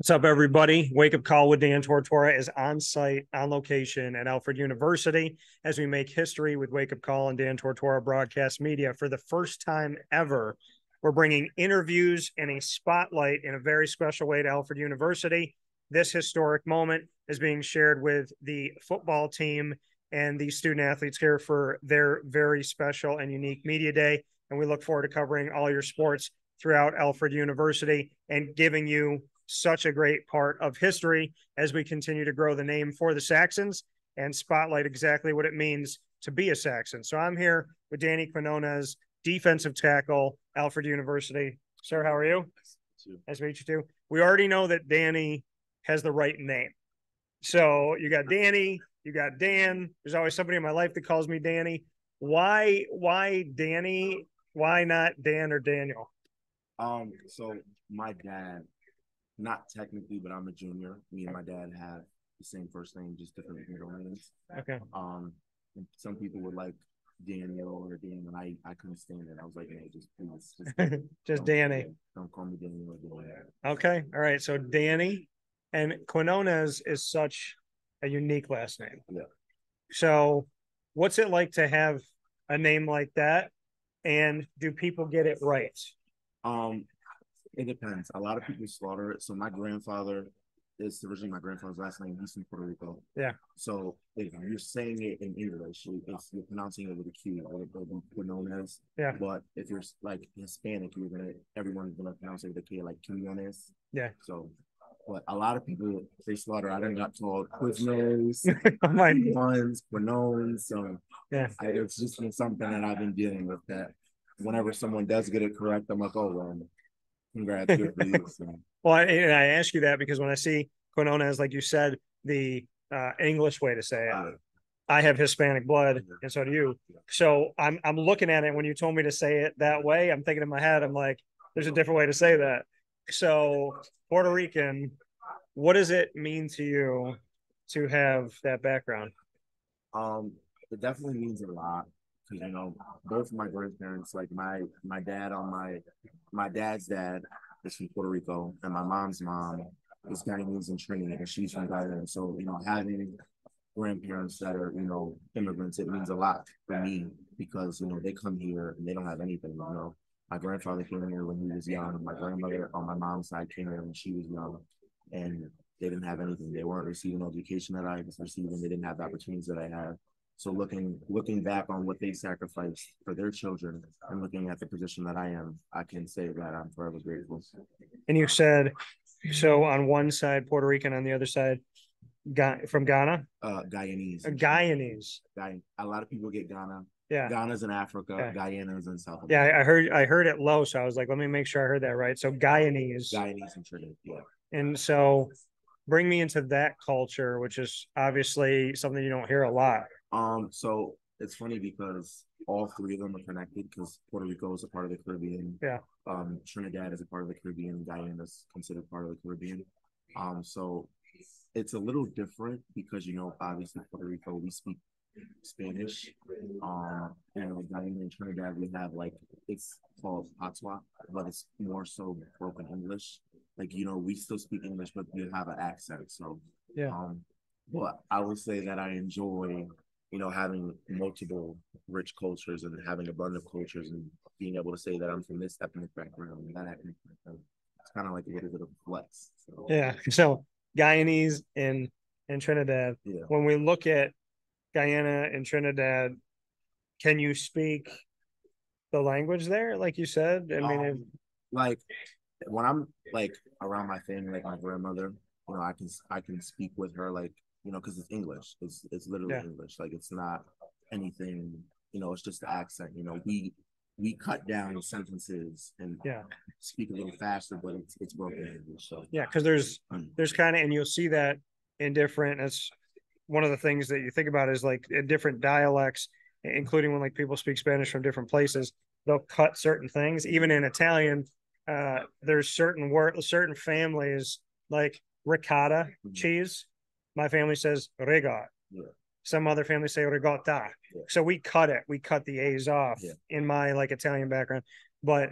What's up, everybody? Wake Up Call with Dan Tortora is on site, on location at Alfred University as we make history with Wake Up Call and Dan Tortora Broadcast Media. For the first time ever, we're bringing interviews and a spotlight in a very special way to Alfred University. This historic moment is being shared with the football team and the student athletes here for their very special and unique media day. And we look forward to covering all your sports throughout Alfred University and giving you such a great part of history as we continue to grow the name for the Saxons and spotlight exactly what it means to be a Saxon. So I'm here with Danny Quinones, defensive tackle, Alfred University. Sir, how are you? Nice to meet you too. We already know that Danny has the right name. So you got Danny, you got Dan. There's always somebody in my life that calls me Danny. Why Danny? Why not Dan or Daniel? So my dad, not technically, but I'm a junior. Me and my dad have the same first name, just different middle names. Okay. And some people would like Daniel or Dan, and I couldn't stand it. I was like, hey, just please, just Danny. Don't call me Daniel or Dan. Okay. All right. So Danny, and Quinones is such a unique last name. Yeah. So what's it like to have a name like that? And do people get it right? It depends. A lot of people slaughter it. So my grandfather is originally my grandfather's last name. He's from Puerto Rico. Yeah. So if you're saying it in English, if you're pronouncing it with a Q, it'll be Quinones. Yeah. But if you're like Hispanic, everyone's gonna pronounce it with a K, like Quinones. Yeah. So, but a lot of people they slaughter. I done got called Quiznos, Quinones. So yeah, it's just been something that I've been dealing with. That whenever someone does get it correct, I'm like, oh well. Congrats. Good for you. So. Well, and I ask you that because when I see Quinones, like you said, the English way to say it, I have Hispanic blood, and so do you. So I'm looking at it when you told me to say it that way. I'm thinking in my head, I'm like, there's a different way to say that. So Puerto Rican, what does it mean to you to have that background? It definitely means a lot. Because both of my grandparents, like my dad on my dad's dad is from Puerto Rico, and my mom's mom is Guyanese and Trinidad, and she's from Guyana. So having grandparents that are immigrants, it means a lot for me because they come here and they don't have anything. My grandfather came here when he was young. My grandmother on my mom's side came here when she was young, and they didn't have anything. They weren't receiving the education that I was receiving. They didn't have the opportunities that I had. So looking back on what they sacrificed for their children and looking at the position that I am, I can say that I'm forever grateful. And you said, so on one side, Puerto Rican, on the other side, from Ghana? Guyanese. Guyanese. A lot of people get Ghana. Yeah. Ghana's in Africa. Okay. Guyana is in South America. Yeah, I heard it low, so I was like, let me make sure I heard that right. So Guyanese. Guyanese and Trinidad, yeah. And so bring me into that culture, which is obviously something you don't hear a lot. So it's funny because all three of them are connected because Puerto Rico is a part of the Caribbean. Yeah. Trinidad is a part of the Caribbean. Guyana is considered part of the Caribbean. So it's a little different because obviously Puerto Rico we speak Spanish. And Guyana and Trinidad we have it's called Patois, but it's more so broken English. We still speak English, but we have an accent. So yeah. But I would say that I enjoy having multiple rich cultures and having abundant cultures and being able to say that I'm from this ethnic background and that ethnic background. It's kind of like a little bit of a flex. So. Yeah. So Guyanese and Trinidad. Yeah. When we look at Guyana and Trinidad, can you speak the language there, like you said? I mean, when I'm around my family, like my grandmother, I can speak with her because it's English. It's literally English. It's not anything, it's just the accent. We cut down sentences and speak a little faster, but it's broken English. So yeah, because there's kind of, and you'll see that in different, it's one of the things that you think about is in different dialects, including when people speak Spanish from different places, they'll cut certain things. Even in Italian, there's certain families like ricotta cheese. My family says rigat. Yeah. Some other families say ricotta. Yeah. So we cut it. We cut the A's off in my Italian background. But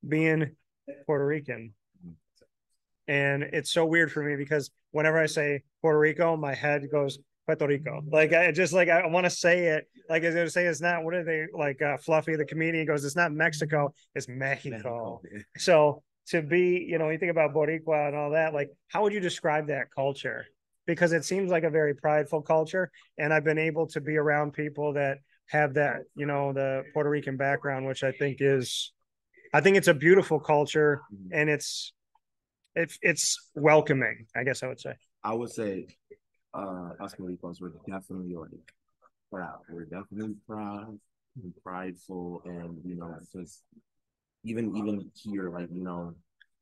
being Puerto Rican, And it's so weird for me because whenever I say Puerto Rico, my head goes Puerto Rico. Like I just like I want to say it. Like I was gonna say it's not, what are they like, Fluffy the comedian goes, it's not Mexico, it's Mexico. So to be, you know, you think about Boricua and all that, like how would you describe that culture? Because it seems like a very prideful culture. And I've been able to be around people that have that, you know, the Puerto Rican background, which I think it's a beautiful culture, and it's welcoming, I guess I would say. I would say us Maricos were definitely like proud. We're definitely proud and prideful, and you know, just even here, like you know,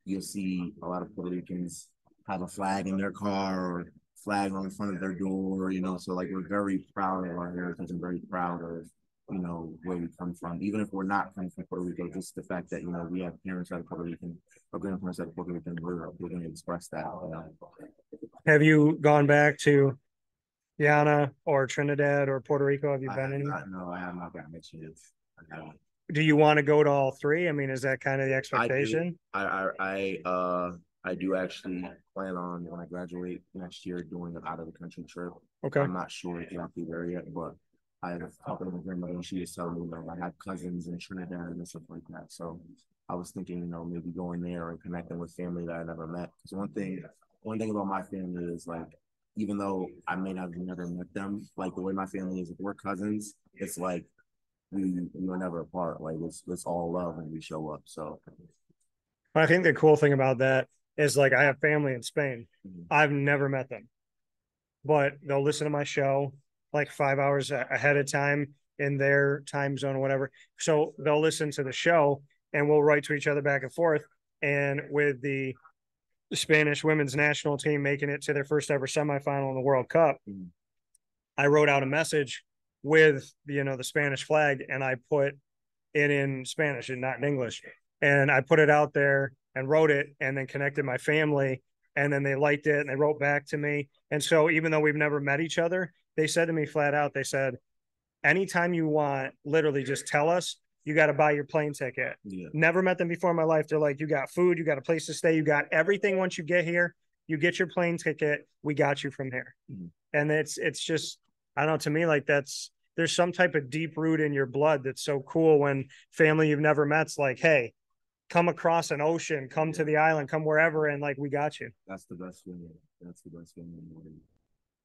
you'll see a lot of Puerto Ricans have a flag in their car or flag on the front of their door, you know. So like we're very proud of our heritage and very proud of you know where we come from. Even if we're not coming from Puerto Rico, just the fact that you know we have parents that are Puerto Rican or grandparents that are Puerto Rican, we're going to express that. You know? Have you gone back to Guyana or Trinidad or Puerto Rico? Have you been any? No, I have not gotten a chance. Do you want to go to all three? I mean, is that kind of the expectation? I do actually plan on when I graduate next year doing an out of the country trip. Okay. I'm not sure exactly where yet, but I was talking to my grandmother and she was telling me, you know, I have cousins in Trinidad and stuff like that. So I was thinking, you know, maybe going there and connecting with family that I never met. Because one thing about my family is like, even though I may not have never met them, like the way my family is, if we're cousins, it's like we were never apart. Like it's all love when we show up. So I think the cool thing about that is like I have family in Spain. I've never met them, but they'll listen to my show like 5 hours ahead of time in their time zone or whatever. So they'll listen to the show and we'll write to each other back and forth. And with the Spanish women's national team making it to their first ever semifinal in the World Cup, I wrote out a message with, you know, the Spanish flag, and I put it in Spanish and not in English. And I put it out there and wrote it and then connected my family, and then they liked it and they wrote back to me. And so even though we've never met each other, they said to me flat out, they said, anytime you want, literally just tell us. You got to buy your plane ticket. Yeah. Never met them before in my life. They're like, you got food, you got a place to stay, you got everything. Once you get here, you get your plane ticket. We got you from here. Mm-hmm. And it's just, I don't know, to me, like there's some type of deep root in your blood that's so cool when family you've never met's like, hey, come across an ocean, come to the island, come wherever, and like we got you. That's the best feeling. That's the best feeling.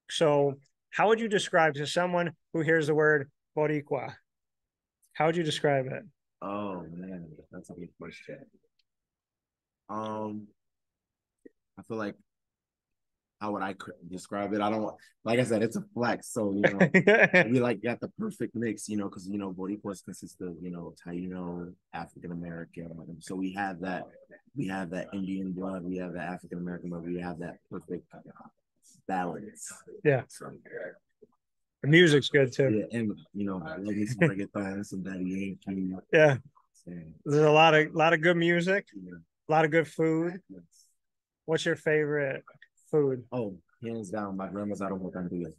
So how would you describe to someone who hears the word Boricua? How would you describe it? Oh man, that's a good question. I feel like how would I describe it? I don't, like I said, it's a flex. So, you know, we like got the perfect mix, you know, because, you know, Boricuas consist of, you know, Taino, African American. So we have that Indian blood, we have that African American blood, we have that perfect balance. Yeah. So, the music's good too. Yeah, and you know, maybe some reggaeton, some Danny Quinones. Yeah. There's a lot of good music, a lot of good food. Yes. What's your favorite food? Oh, hands down, my grandma's arroz con dile.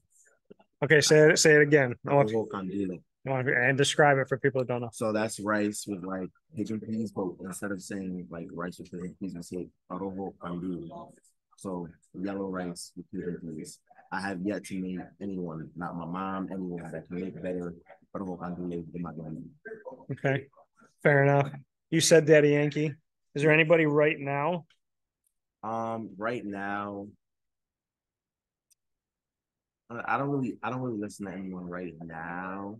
Okay, say it again. Arroz con dile. And describe it for people who don't know. So that's rice with like pigeon peas, but instead of saying like rice with pigeon peas, we say arroz con dile. So yellow rice with pigeon peas. I have yet to meet anyone, not my mom, anyone that can make better arroz con dile than my grandma. Okay, fair enough. You said Daddy Yankee. Is there anybody right now? Right now, I don't really listen to anyone right now.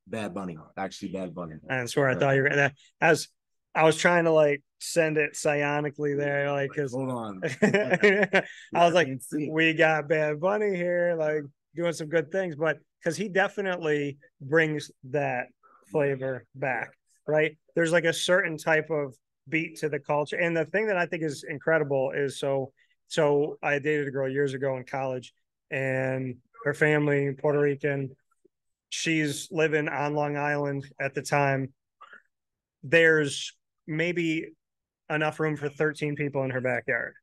Bad Bunny, actually, Bad Bunny. That's where I thought you were gonna. As I was trying to like send it psionically there, like because hold on, I was like, we got Bad Bunny here, like doing some good things, but because he definitely brings that flavor back, right? There's like a certain type of beat to the culture, and the thing that I think is incredible is so I dated a girl years ago in college, and her family Puerto Rican. She's living on Long Island at the time. There's maybe enough room for 13 people in her backyard.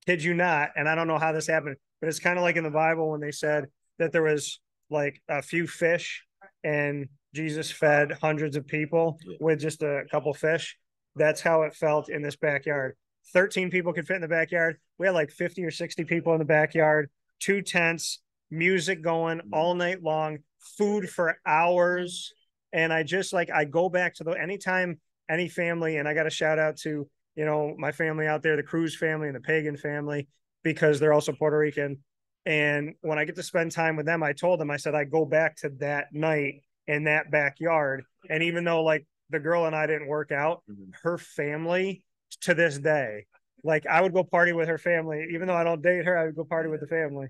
Kid you not, and I don't know how this happened, but it's kind of like in the Bible when they said that there was like a few fish and Jesus fed hundreds of people with just a couple fish. That's how it felt in this backyard. 13 people could fit in the backyard. We had like 50 or 60 people in the backyard, 2 tents, music going all night long, food for hours. And I just like, I go back to the anytime any family, and I got a shout out to, you know, my family out there, the Cruz family and the Pagan family, because they're also Puerto Rican. And when I get to spend time with them, I told them, I said, I go back to that night in that backyard. And even though like the girl and I didn't work out, her family to this day, like I would go party with her family, even though I don't date her, I would go party with the family.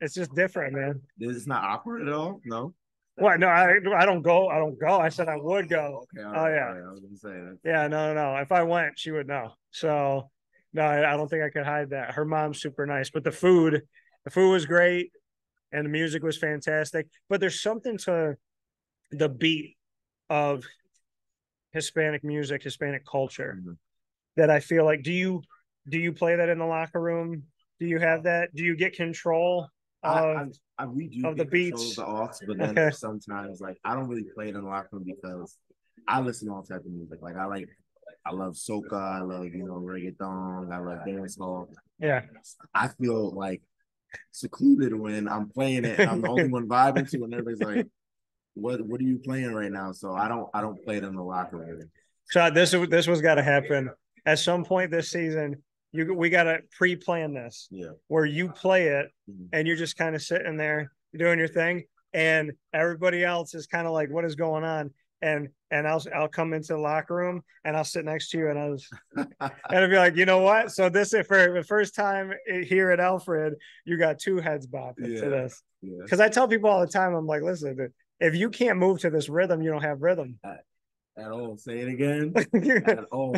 It's just different, man. It's not awkward at all. No. What? No, I don't go. I don't go. I said I would go. Okay. Oh yeah. Right. I was gonna say that. Yeah. No. If I went, she would know. So no, I don't think I could hide that. Her mom's super nice, but the food was great, and the music was fantastic. But there's something to the beat of Hispanic music, Hispanic culture that I feel like. Do you play that in the locker room? Do you have that? Do you get control we do of the beats, of the aux, but then sometimes like I don't really play it in the locker room because I listen to all type of music. Like I love soca, I love reggaeton, I love dancehall. Yeah, I feel like secluded when I'm playing it. And I'm the only one vibing to, and everybody's like, "What are you playing right now?" So I don't play it in the locker room. So this was got to happen at some point this season. We got to pre-plan this, where you play it and you're just kind of sitting there doing your thing, and everybody else is kind of like, "What is going on?" And I'll come into the locker room and I'll sit next to you and I'll be like, you know what? So this is for the first time here at Alfred, you got 2 heads bopping to this. Because I tell people all the time, I'm like, listen, if you can't move to this rhythm, you don't have rhythm at all. Say it again. At all.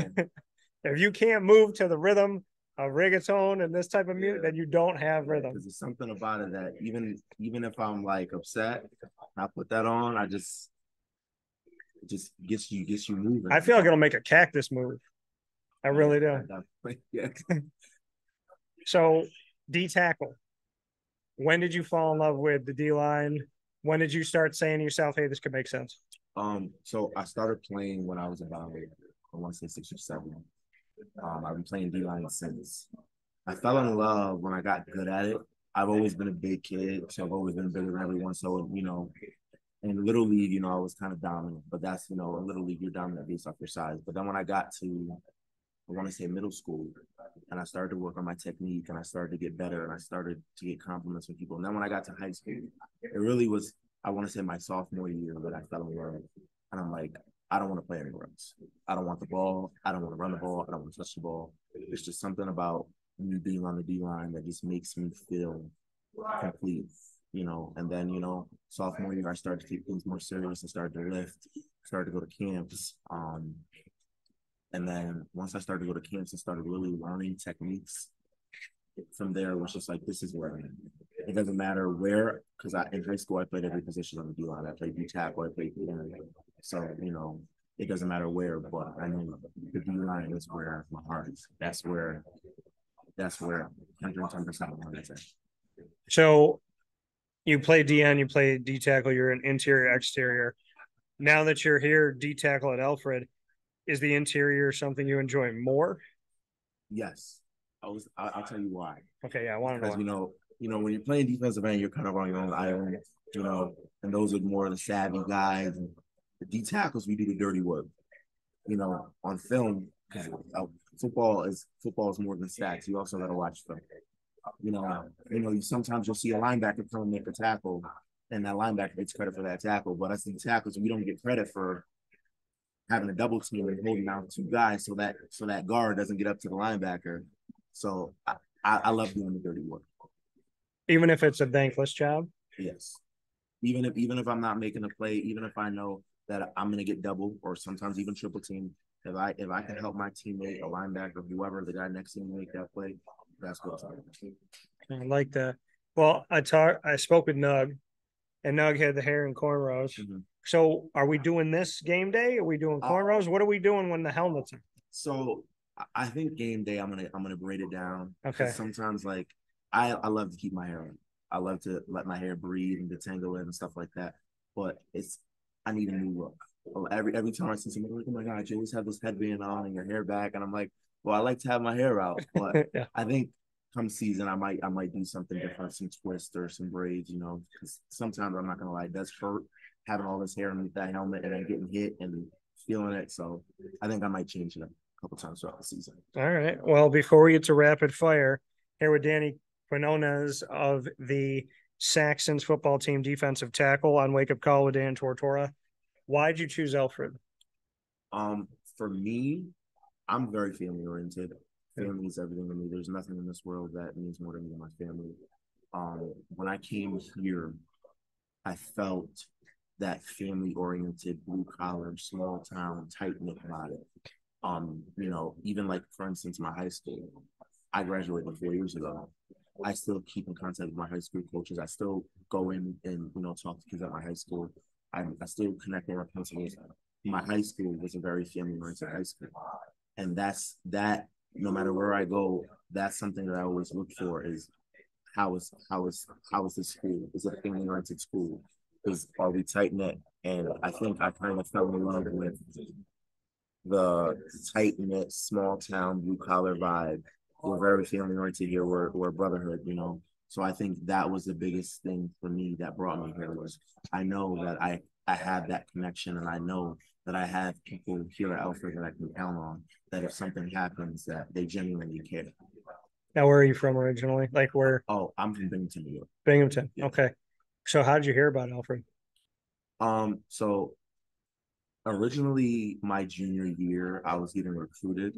If you can't move to the rhythm of reggaeton and this type of music, then you don't have rhythm. Because there's something about it that even if I'm like upset, I put that on, it just gets you moving. I feel like it'll make a cactus move. I really do. Yeah. So D tackle. When did you fall in love with the D line? When did you start saying to yourself, "Hey, this could make sense"? So I started playing when I was about, I want to say 6 or 7. I've been playing D line since. I fell in love when I got good at it. I've always been a big kid, so I've always been bigger than everyone. So in Little League, I was kind of dominant, but that's, in Little League, you're dominant based off your size. But then when I got to, I want to say middle school, and I started to work on my technique, and I started to get better, and I started to get compliments from people. And then when I got to high school, it really was, I want to say my sophomore year that I fell in love. And I'm like, I don't want to play anywhere else. I don't want the ball. I don't want to run the ball. I don't want to touch the ball. It's just something about me being on the D line that just makes me feel complete. And then, sophomore year, I started to take things more serious. I started to lift, started to go to camps. And then once I started to go to camps and started really learning techniques, from there, it was just like, this is where I am. It doesn't matter where, because in high school, I played every position on the D line. I played D tackle, I played D line. So, it doesn't matter where, but I know the D line is where my heart is. That's where 110% of my heart is at. So, you play DN, you play D tackle, you're an interior, exterior. Now that you're here, D tackle at Alfred, is the interior something you enjoy more? Yes. I'll tell you why. Okay, yeah, I want to know. Because, when you're playing defensive end, you're kind of on your own island, and those are more of the savvy guys. And the D tackles, we do the dirty work. On film, because football is more than stats. You also got to watch film. Sometimes you'll see a linebacker come and make a tackle, and that linebacker gets credit for that tackle. But us, the tackles, we don't get credit for having a double team and holding down 2 guys so that guard doesn't get up to the linebacker. So I love doing the dirty work. Even if it's a thankless job? Yes. Even if I'm not making a play, even if I know that I'm going to get double or sometimes even triple team, if I can help my teammate, a linebacker, whoever, the guy next to me make that play, that's what I like that. Well, I spoke with Nug, and Nug had the hair and cornrows. Mm-hmm. So are we doing this game day? Are we doing cornrows? What are we doing when the helmet's on? So I think game day, I'm gonna braid it down. Okay. Sometimes I love to keep my hair on. I love to let my hair breathe and detangle it and stuff like that. But I need a new look. Every time I see somebody like, oh my God, you always have this headband on and your hair back, and I'm like, Well, I like to have my hair out, but Yeah. I think come season I might do something different, some twists or some braids, you know, because sometimes I'm not gonna lie, it does hurt having all this hair underneath that helmet and then getting hit and feeling it. So I think I might change it a couple times throughout the season. All right. Well, before we get to rapid fire, here with Danny Quinones of the Saxons football team defensive tackle on Wake Up Call with Dan Tortora. Why'd you choose Alfred? For me, I'm very family oriented. Family is everything to me. There's nothing in this world that means more to me than my family. When I came here, I felt that family oriented, blue collar, small town, tight knit about it. You know, even like for instance, my high school, I graduated 4 years ago. I still keep in contact with my high school coaches. I still go in and, you know, talk to kids at my high school. I still connect with our principals. My high school was a very family oriented high school. And that's that, no matter where I go, that's something that I always look for is how is the school? Is it a family oriented school? Are we tight knit? And I think I kind of fell in love with the tight knit, small town, blue collar vibe. We're very family oriented here. We're brotherhood, you know. So I think that was the biggest thing for me that brought me here was I know that I have that connection and I know that I have people here at Alfred that I can count on that if something happens that they genuinely care. Now, where are you from originally? Like where? Oh, I'm from Binghamton, New York. Binghamton. Yeah. Okay. So how did you hear about Alfred? So originally my junior year, I was getting recruited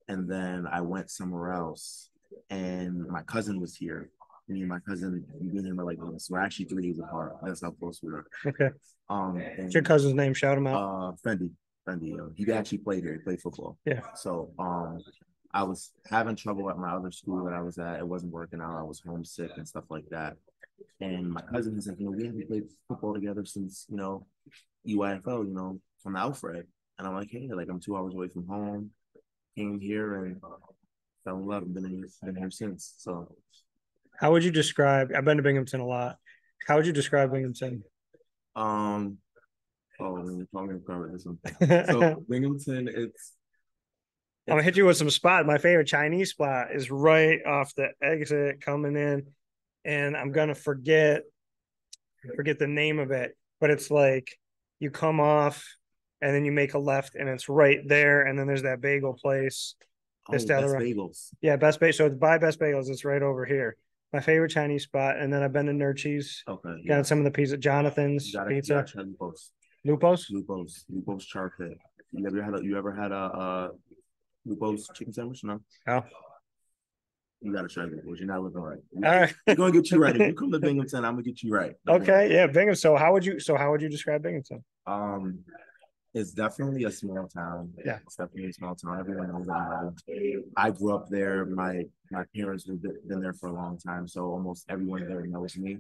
and then I went somewhere else and my cousin was here. Me and my cousin, we've been here like this. We're actually 3 days apart. That's how close we are. Okay. And, What's your cousin's name? Shout him out. Fendi. He actually played here. He played football. Yeah. So, I was having trouble at my other school that I was at. It wasn't working out. I was homesick and stuff like that. And my cousin was like, you know, we haven't played football together since, you know, UIFL, you know, from Alfred. And I'm like, hey, like I'm 2 hours away from home. Came here and fell in love and been here since. So how would you describe? I've been to Binghamton a lot. How would you describe Binghamton? Oh, we're talking about this one. So Binghamton, I'm gonna hit you with some spot. My favorite Chinese spot is right off the exit coming in, and I'm gonna forget the name of it, but it's like you come off and then you make a left, and it's right there, and then there's that bagel place. Best Bagels. Yeah, Best Bagels. So it's by Best Bagels. It's right over here. My favorite Chinese spot, and then I've been to Nurchi's. Okay. Yeah. Got some of the pizza, Jonathan's pizza. Lupo's charpit. You ever had a Lupo's chicken sandwich? No. Oh. You gotta try Lupo's. You're not living right. All right. We're gonna get you right. If you come to Binghamton, I'm gonna get you right. Okay. Yeah, Binghamton. So how would you describe Binghamton? It's definitely a small town. Yeah. It's definitely a small town. Everyone knows everybody. I grew up there. My parents have been there for a long time, so almost everyone there knows me.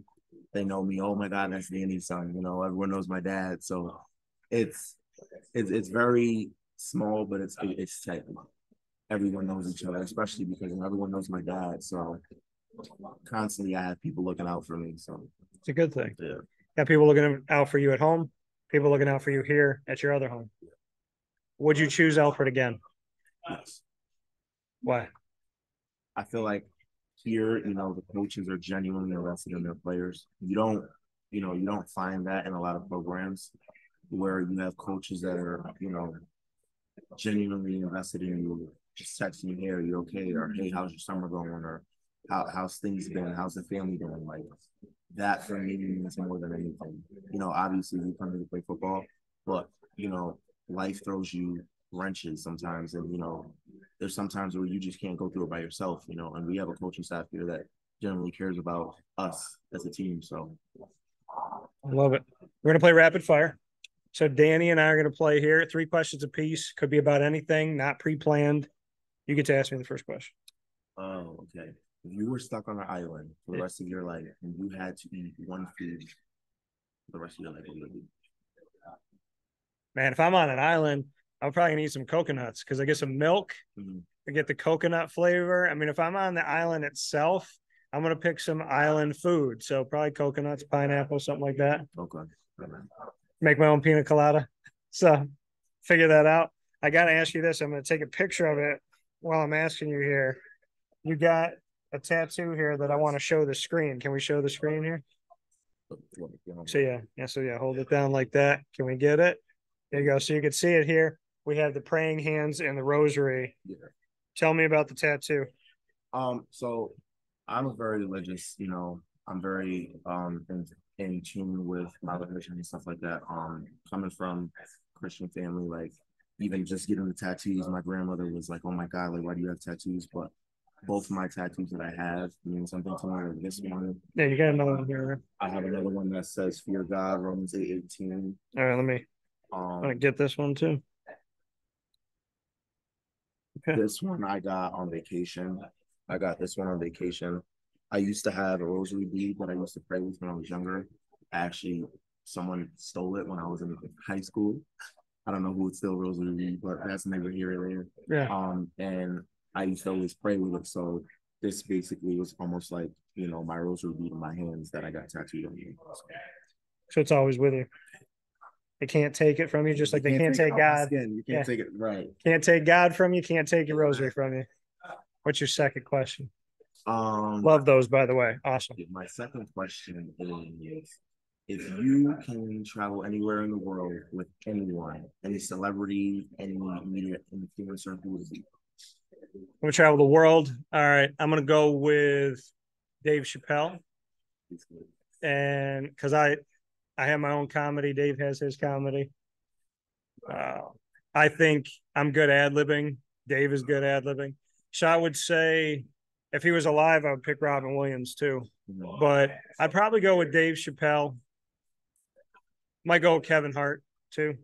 They know me. Oh my God, that's Danny's son. You know, everyone knows my dad. So it's very small, but it's tight. Everyone knows each other, especially because everyone knows my dad. So constantly, I have people looking out for me. So it's a good thing. Yeah. Got people looking out for you at home. People looking out for you here at your other home. Would you choose Alfred again? Yes. Why? I feel like here, you know, the coaches are genuinely invested in their players. You don't find that in a lot of programs where you have coaches that are, you know, genuinely invested in you, just texting you, hey, are you okay? Or hey, how's your summer going? Or how's things been? How's the family doing? Like that for me means more than anything. You know, obviously we come here to play football, but you know, life throws you wrenches sometimes, and you know, there's sometimes where you just can't go through it by yourself, you know, and we have a coaching staff here that generally cares about us as a team. So I love it. We're gonna play rapid fire. So Danny and I are gonna play here. 3 questions apiece. Could be about anything, not pre-planned. You get to ask me the first question. Oh, okay. If you were stuck on an island for the rest of your life and you had to eat one food for the rest of your life, what would it be? Man, if I'm on an island, I'm probably gonna eat some coconuts because I get some milk. Mm-hmm. I get the coconut flavor. I mean, if I'm on the island itself, I'm gonna pick some island food. So probably coconuts, pineapple, something like that. Okay. Make my own pina colada. So figure that out. I gotta ask you this. I'm gonna take a picture of it while I'm asking you here, you got a tattoo here that I want to show the screen. Can we show the screen here? So yeah, hold it down like that. Can we get it? There you go. So you can see it here. We have the praying hands and the rosary. Yeah. Tell me about the tattoo. So I'm a very religious, I'm very in tune with my religion and stuff like that. Coming from Christian family, like even just getting the tattoos, my grandmother was like, "Oh my God, like why do you have tattoos?" But both of my tattoos that I have mean something to me. Like this one, Yeah, you got another one here. I have another one that says "Fear God," Romans 8:18. All right, let me. I'm gonna get this one too. Okay. This one I got on vacation. I got this one on vacation. I used to have a rosary bead that I used to pray with when I was younger. Actually, someone stole it when I was in high school. I don't know who would steal rosary bead, but that's neither here nor there. Yeah. And I used to always pray with it. So this basically was almost like, my rosary bead in my hands that I got tattooed on me. So it's always with you. They can't take it from you, just like they can't take God. You can't take it, right. Can't take God from you, can't take your rosary from you. What's your second question? Love those, by the way. Awesome. My second question is, if you can travel anywhere in the world with anyone, any celebrity, any media influencer, who would it be? I'm gonna travel the world. All right, I'm gonna go with Dave Chappelle, and because I have my own comedy, Dave has his comedy. I think I'm good ad-libbing. Dave is good ad-libbing. So I would say if he was alive, I would pick Robin Williams too. But I'd probably go with Dave Chappelle. Might go with Kevin Hart too.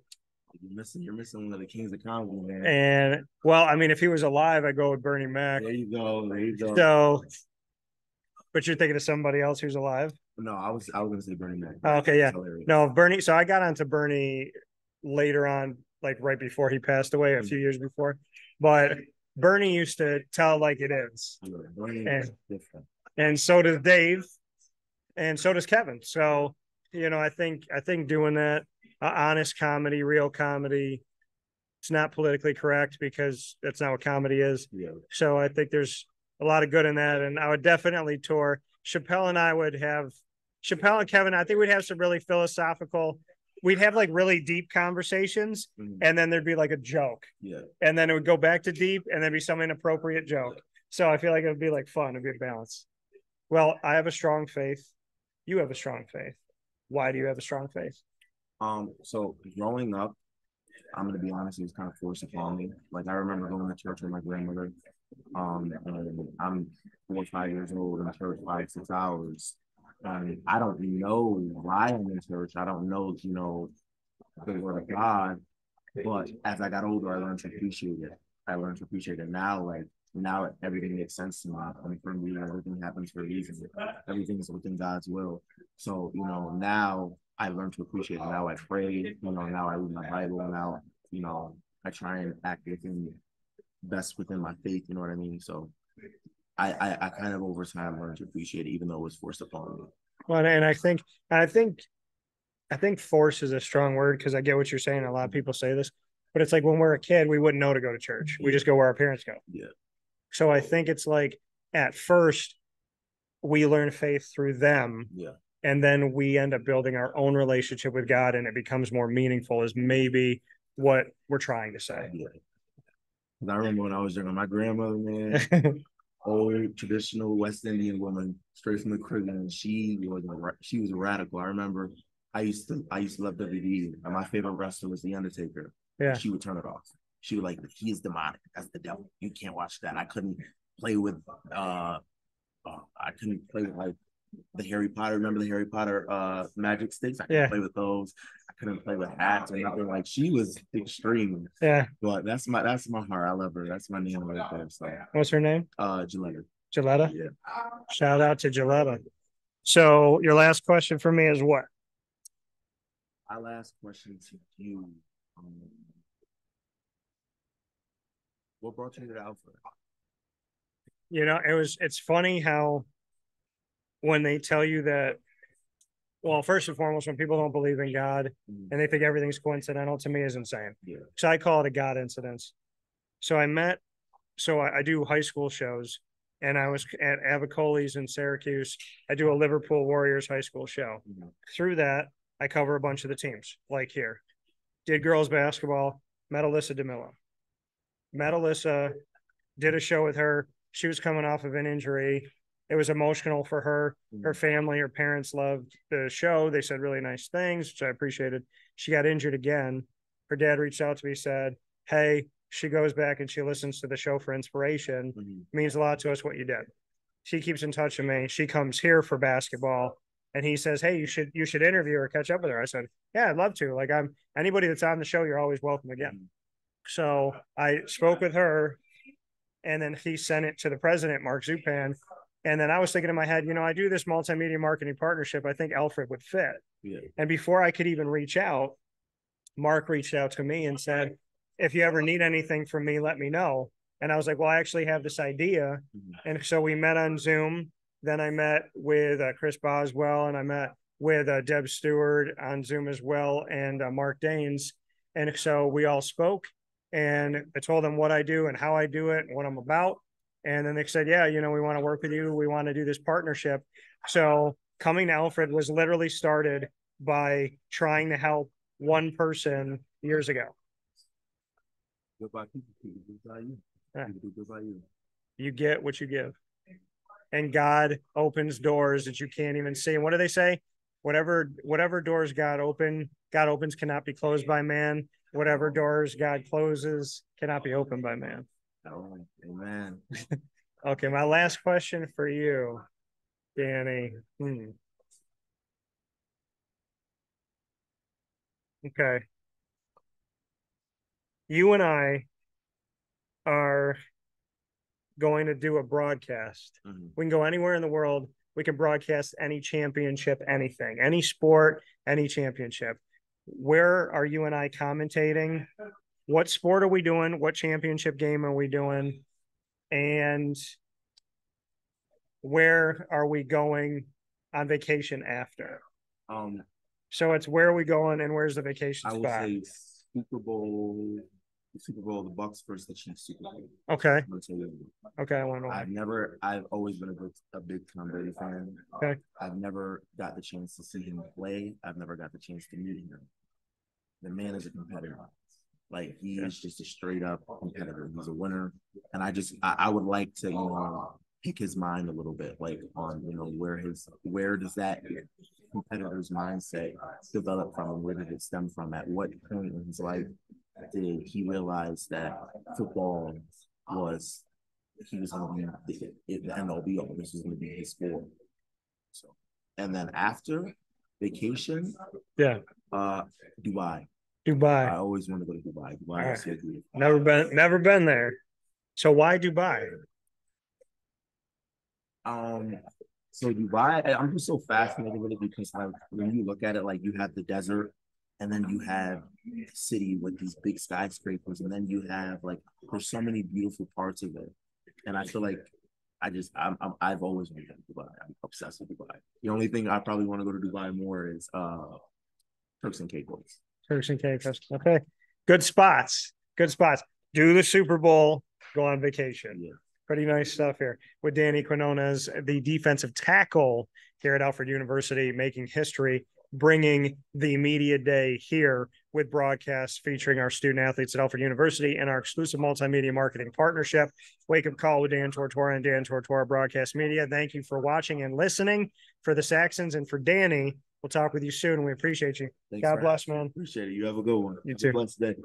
You're missing one of the kings of comedy, man. And well, I mean, if he was alive, I'd go with Bernie Mac. There you go. So, but you're thinking of somebody else who's alive? No, I was gonna say Bernie Mac. Oh, okay, yeah. No, Bernie. So I got onto Bernie later on, like right before he passed away, a few years before. But Bernie used to tell like it is. And so does Dave, and so does Kevin. So, I think doing that, honest comedy, real comedy, it's not politically correct because that's not what comedy is. Yeah. So I think there's a lot of good in that. And I would definitely tour. Chappelle and Kevin, I think we'd have some really philosophical, we'd have like really deep conversations, and then there'd be like a joke. Yeah. And then it would go back to deep, and there'd be some inappropriate joke. So I feel like it would be like fun, it'd be a balance. Well, I have a strong faith. You have a strong faith. Why do you have a strong faith? So growing up, I'm gonna be honest, it was kind of forced upon me. Like I remember going to church with my grandmother. And I'm 4 or 5 years old in church 5-6 hours. I don't know why I'm in church. I don't know, the word of God. But as I got older, I learned to appreciate it. Now everything makes sense to me. And for me, everything happens for a reason. Everything is within God's will. So, now I learn to appreciate it. Now I pray, now I read my Bible. Now, I try and act best within my faith, you know what I mean? So I kind of over time learned to appreciate it, even though it was forced upon me. Well, and I think force is a strong word, because I get what you're saying. A lot of people say this, but it's like when we're a kid, we wouldn't know to go to church. We just go where our parents go. Yeah. So I think it's like at first we learn faith through them. Yeah. And then we end up building our own relationship with God, and it becomes more meaningful, is maybe what we're trying to say. Yeah. I remember when I was younger, my grandmother, man, old traditional West Indian woman, straight from the Caribbean. She was a radical. I remember I used to love WWE, and my favorite wrestler was The Undertaker. Yeah. She would turn it off. She would he is demonic. That's the devil. You can't watch that. I couldn't play with like the Harry Potter. Remember the Harry Potter magic sticks? I couldn't play with those. I couldn't play with hats or nothing. Like she was extreme. Yeah. But that's my heart. I love her. That's my name right there. So what's her name? Gilletta. Gilletta? Yeah. Shout out to Gilletta. So your last question for me is what? My last question to you. What brought you to the Alfred? It's funny how when they tell you that, well, first and foremost, when people don't believe in God and they think everything's coincidental, to me is insane. Yeah. So I call it a God incidence. So I met so I do high school shows, and I was at Avicoli's in Syracuse. I do a Liverpool Warriors high school show. Through that, I cover a bunch of the teams, like here. Did girls basketball, met Alyssa DeMillo. Met Alyssa, did a show with her. She was coming off of an injury. It was emotional for her. Her family, her parents loved the show. They said really nice things, which I appreciated. She got injured again. Her dad reached out to me, said, hey, she goes back and she listens to the show for inspiration. Means a lot to us what you did. She keeps in touch with me. She comes here for basketball, and he says, hey, you should interview her, catch up with her. I said, yeah, I'd love to. Like, anybody that's on the show, you're always welcome again. So I spoke with her, and then he sent it to the president, Mark Zupan. And then I was thinking in my head, I do this multimedia marketing partnership. I think Alfred would fit. Yeah. And before I could even reach out, Mark reached out to me and said, if you ever need anything from me, let me know. And I was like, well, I actually have this idea. And so we met on Zoom. Then I met with Chris Boswell, and I met with Deb Stewart on Zoom as well, and Mark Daines. And so we all spoke, and I told them what I do and how I do it and what I'm about. And then they said, yeah, we want to work with you. We want to do this partnership. So coming to Alfred was literally started by trying to help one person years ago. You get what you give. And God opens doors that you can't even see. And what do they say? Whatever doors God opens cannot be closed by man. Whatever doors God closes cannot be opened by man. Oh, amen. Okay, my last question for you, Danny. Okay. You and I are going to do a broadcast. We can go anywhere in the world. We can broadcast any championship, anything, any sport, any championship. Where are you and I commentating? What sport are we doing? What championship game are we doing? And where are we going on vacation after? So it's where are we going and where's the vacation spot? I would say Super Bowl, the Bucks versus the Chiefs Super Bowl. Okay. Okay, I want to know. I've always been a big Tom Brady fan. Okay. I've never got the chance to see him play. I've never got the chance to meet him. The man is a competitor. Like, he is just a straight up competitor. He's a winner. And I would like to, pick his mind a little bit, like on, where does that competitor's mindset develop from, and where did it stem from? At what point in his life did he realize that football was, he was going to be the end all be all? This was going to be his sport. So, and then after vacation, Dubai. I always want to go to Dubai. Dubai is so beautiful. Never been there. So why Dubai? So Dubai, I'm just so fascinated with it because, like, when you look at it, like, you have the desert, and then you have the city with these big skyscrapers, and then you have, like, there's so many beautiful parts of it, and I feel like I've always wanted to go to Dubai. I'm obsessed with Dubai. The only thing I probably want to go to Dubai more is Turks and Caicos. Turks and Caicos. Okay, good spots. Do the Super Bowl. Go on vacation. Yeah. Pretty nice stuff here with Danny Quinones, the defensive tackle here at Alfred University, making history, bringing the media day here with broadcasts featuring our student athletes at Alfred University and our exclusive multimedia marketing partnership, Wake Up Call with Dan Tortora and Dan Tortora Broadcast Media. Thank you for watching and listening. For the Saxons and for Danny, we'll talk with you soon, and we appreciate you. Thanks, God bless, man. Appreciate it. You have a good one. You too. Have a blessed day.